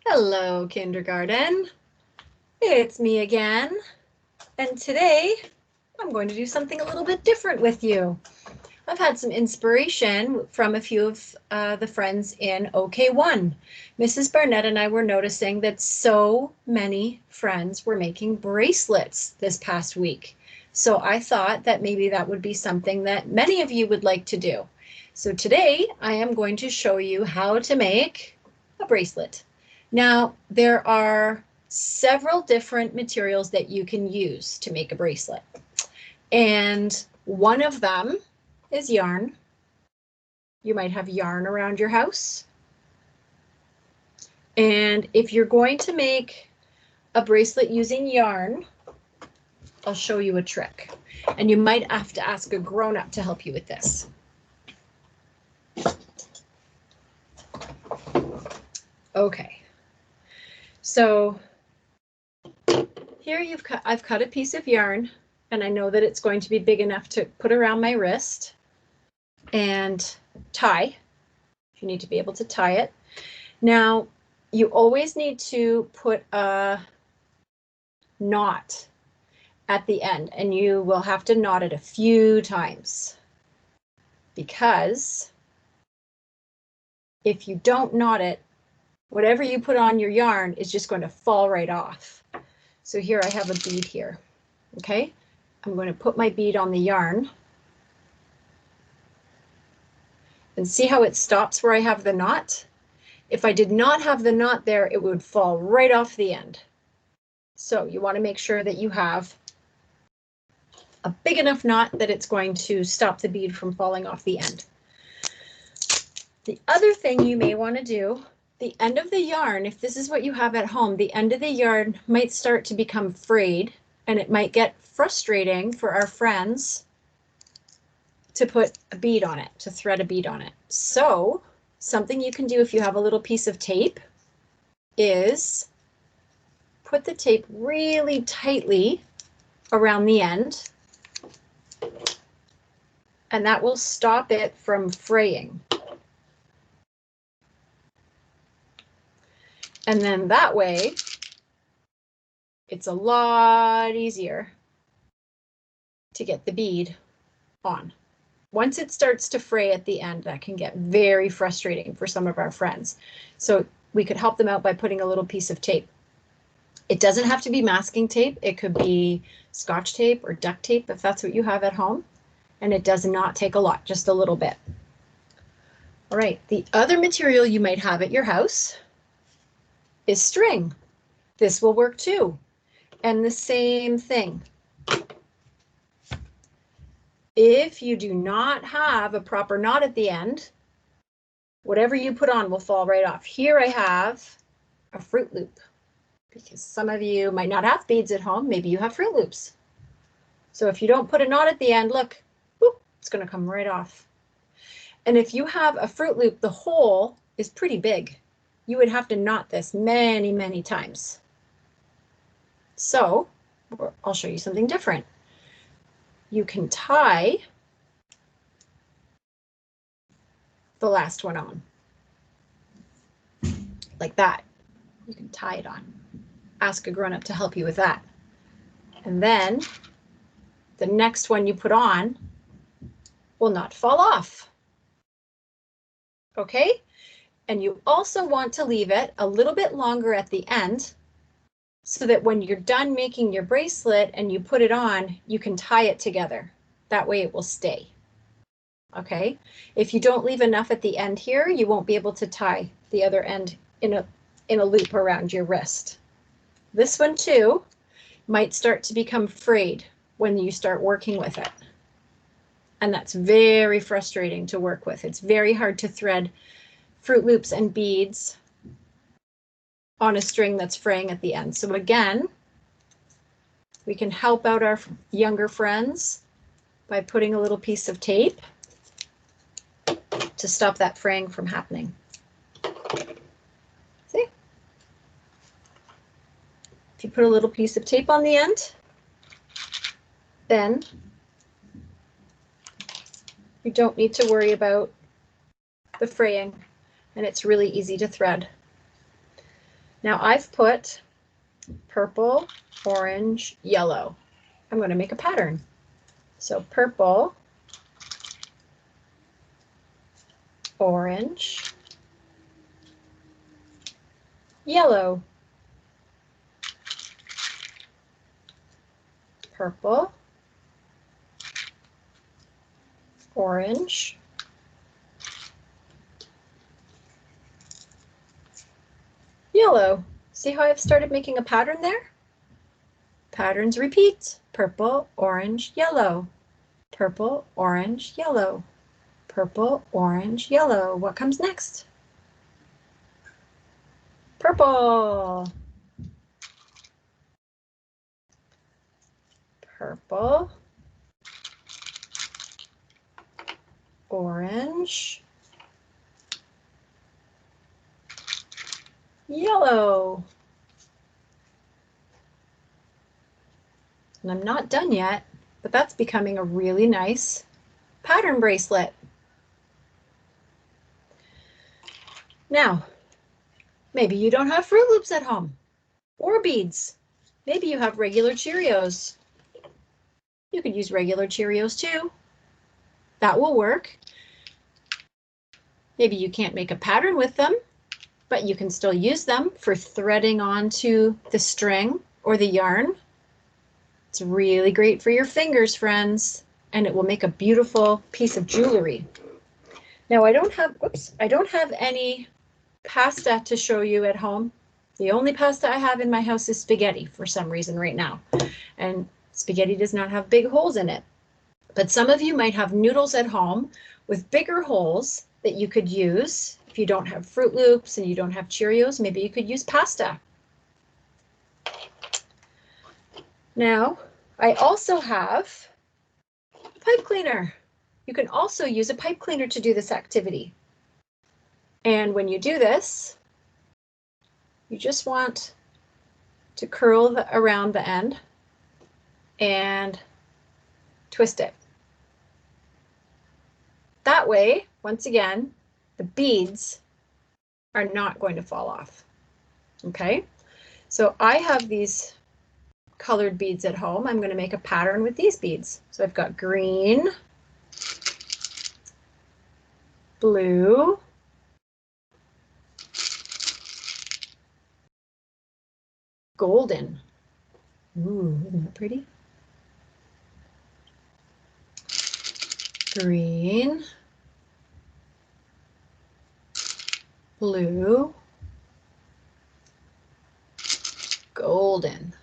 Hello, kindergarten. It's me again. And today I'm going to do something a little bit different with you. I've had some inspiration from a few of the friends in OK1. Mrs. Barnett and I were noticing that so many friends were making bracelets this past week. So I thought that maybe that would be something that many of you would like to do. So today I am going to show you how to make a bracelet. Now, there are several different materials that you can use to make a bracelet. And one of them is yarn. You might have yarn around your house. And if you're going to make a bracelet using yarn, I'll show you a trick. And you might have to ask a grown-up to help you with this. Okay. So here I've cut a piece of yarn, and I know that it's going to be big enough to put around my wrist and tie. You need to be able to tie it. Now, you always need to put a knot at the end, and you will have to knot it a few times, because if you don't knot it, whatever you put on your yarn is just going to fall right off. So here I have a bead here. Okay, I'm going to put my bead on the yarn and see how it stops where I have the knot. If I did not have the knot there, it would fall right off the end. So you want to make sure that you have a big enough knot that it's going to stop the bead from falling off the end. The other thing you may want to do, the end of the yarn, if this is what you have at home, the end of the yarn might start to become frayed, and it might get frustrating for our friends to put a bead on it, to thread a bead on it. So something you can do if you have a little piece of tape is put the tape really tightly around the end, and that will stop it from fraying. And then that way, it's a lot easier to get the bead on. Once it starts to fray at the end, that can get very frustrating for some of our friends. So we could help them out by putting a little piece of tape. It doesn't have to be masking tape. It could be Scotch tape or duct tape if that's what you have at home. And it does not take a lot, just a little bit. All right, the other material you might have at your house is string. This will work too. And the same thing. If you do not have a proper knot at the end, whatever you put on will fall right off. Here I have a Fruit Loop, because some of you might not have beads at home. Maybe you have Fruit Loops. So if you don't put a knot at the end, look, whoop, it's going to come right off. And if you have a Fruit Loop, the hole is pretty big. You would have to knot this many, many times. So I'll show you something different. You can tie the last one on, like that. You can tie it on. Ask a grown-up to help you with that. And then the next one you put on will not fall off. Okay? And you also want to leave it a little bit longer at the end, so that when you're done making your bracelet and you put it on, you can tie it together. That way it will stay. Okay? If you don't leave enough at the end here, you won't be able to tie the other end in a loop around your wrist. This one too might start to become frayed when you start working with it. And that's very frustrating to work with. It's very hard to thread Fruit Loops and beads on a string that's fraying at the end. So again, we can help out our younger friends by putting a little piece of tape to stop that fraying from happening. See? If you put a little piece of tape on the end, then you don't need to worry about the fraying, and it's really easy to thread. Now I've put purple, orange, yellow. I'm going to make a pattern. So purple, orange, yellow, purple, orange, yellow. See how I've started making a pattern there? Patterns repeat. Purple, orange, yellow. Purple, orange, yellow. Purple, orange, yellow. What comes next? Purple. Purple. Orange. Yellow. And I'm not done yet, but that's becoming a really nice pattern bracelet. Now, maybe you don't have Fruit Loops at home or beads. Maybe you have regular Cheerios. You could use regular Cheerios too. That will work. Maybe you can't make a pattern with them, but you can still use them for threading onto the string or the yarn. It's really great for your fingers, friends, and it will make a beautiful piece of jewelry. Now I don't have any pasta to show you at home. The only pasta I have in my house is spaghetti for some reason right now. And spaghetti does not have big holes in it. But some of you might have noodles at home with bigger holes that you could use. If you don't have Fruit Loops and you don't have Cheerios, maybe you could use pasta. Now, I also have a pipe cleaner. You can also use a pipe cleaner to do this activity. And when you do this, you just want to curl around the end and twist it. That way, once again, the beads are not going to fall off. Okay, so I have these colored beads at home. I'm going to make a pattern with these beads. So I've got green, blue, golden. Ooh, isn't that pretty? Green, blue, golden.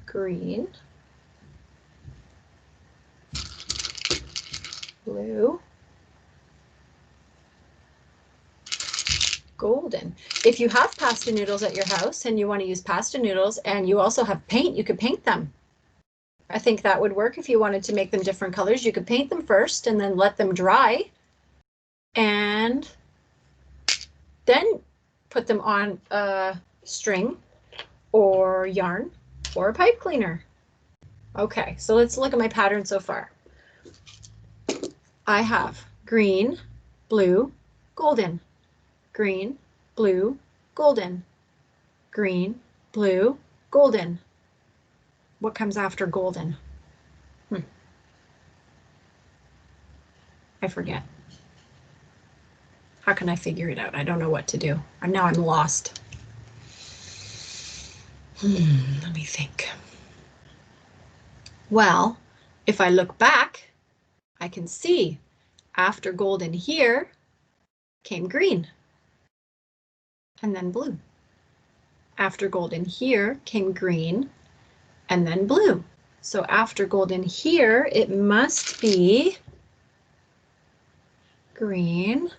Green, blue, golden. If you have pasta noodles at your house and you want to use pasta noodles and you also have paint, you could paint them. I think that would work if you wanted to make them different colors. You could paint them first and then let them dry and then put them on a string or yarn or a pipe cleaner. Okay, so let's look at my pattern so far. I have green, blue, golden, green, blue, golden, green, blue, golden. What comes after golden? I forget. How can I figure it out? I don't know what to do. Now I'm lost. Let me think. Well, if I look back, I can see after golden here came green and then blue. After golden here came green and then blue. So after golden here, it must be green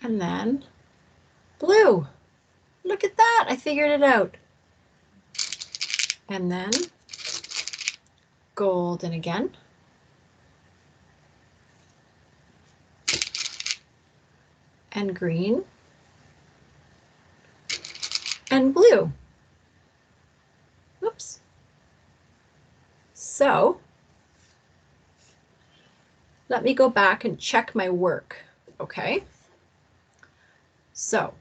and then blue. Look at that, I figured it out. And then golden again. And green. And blue. Oops. So let me go back and check my work, okay? So,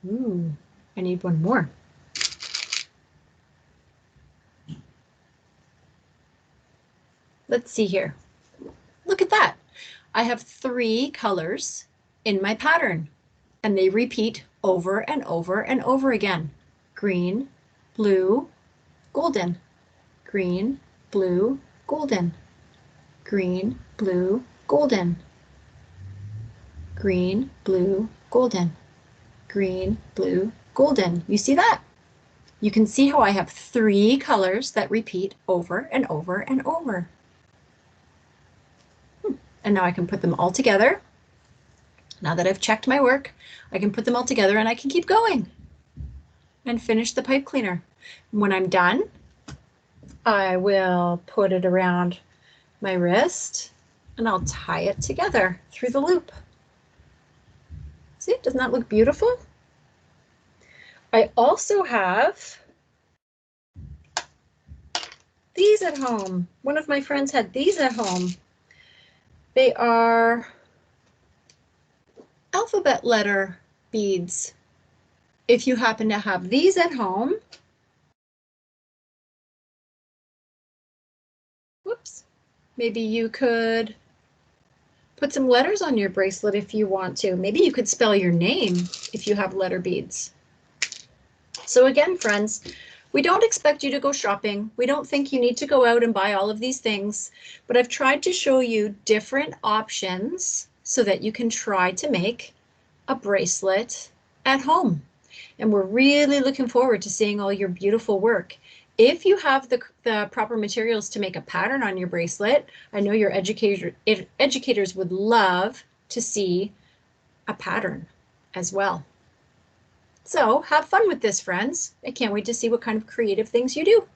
ooh, I need one more. Let's see here. Look at that. I have 3 colors in my pattern, and they repeat over and over and over again. Green, blue, golden. Green, blue, golden. Green, blue, golden. Green, blue, golden. Green, blue, golden. You see that? You can see how I have 3 colors that repeat over and over and over. And now I can put them all together. Now that I've checked my work, I can put them all together and I can keep going and finish the pipe cleaner. When I'm done, I will put it around my wrist and I'll tie it together through the loop. See, doesn't that look beautiful? I also have these at home. One of my friends had these at home. They are alphabet letter beads. If you happen to have these at home, whoops, maybe you could put some letters on your bracelet if you want to. Maybe you could spell your name if you have letter beads. So again, friends, we don't expect you to go shopping. We don't think you need to go out and buy all of these things, but I've tried to show you different options so that you can try to make a bracelet at home. And we're really looking forward to seeing all your beautiful work. If you have the proper materials to make a pattern on your bracelet, I know your educators would love to see a pattern as well. So have fun with this, friends. I can't wait to see what kind of creative things you do.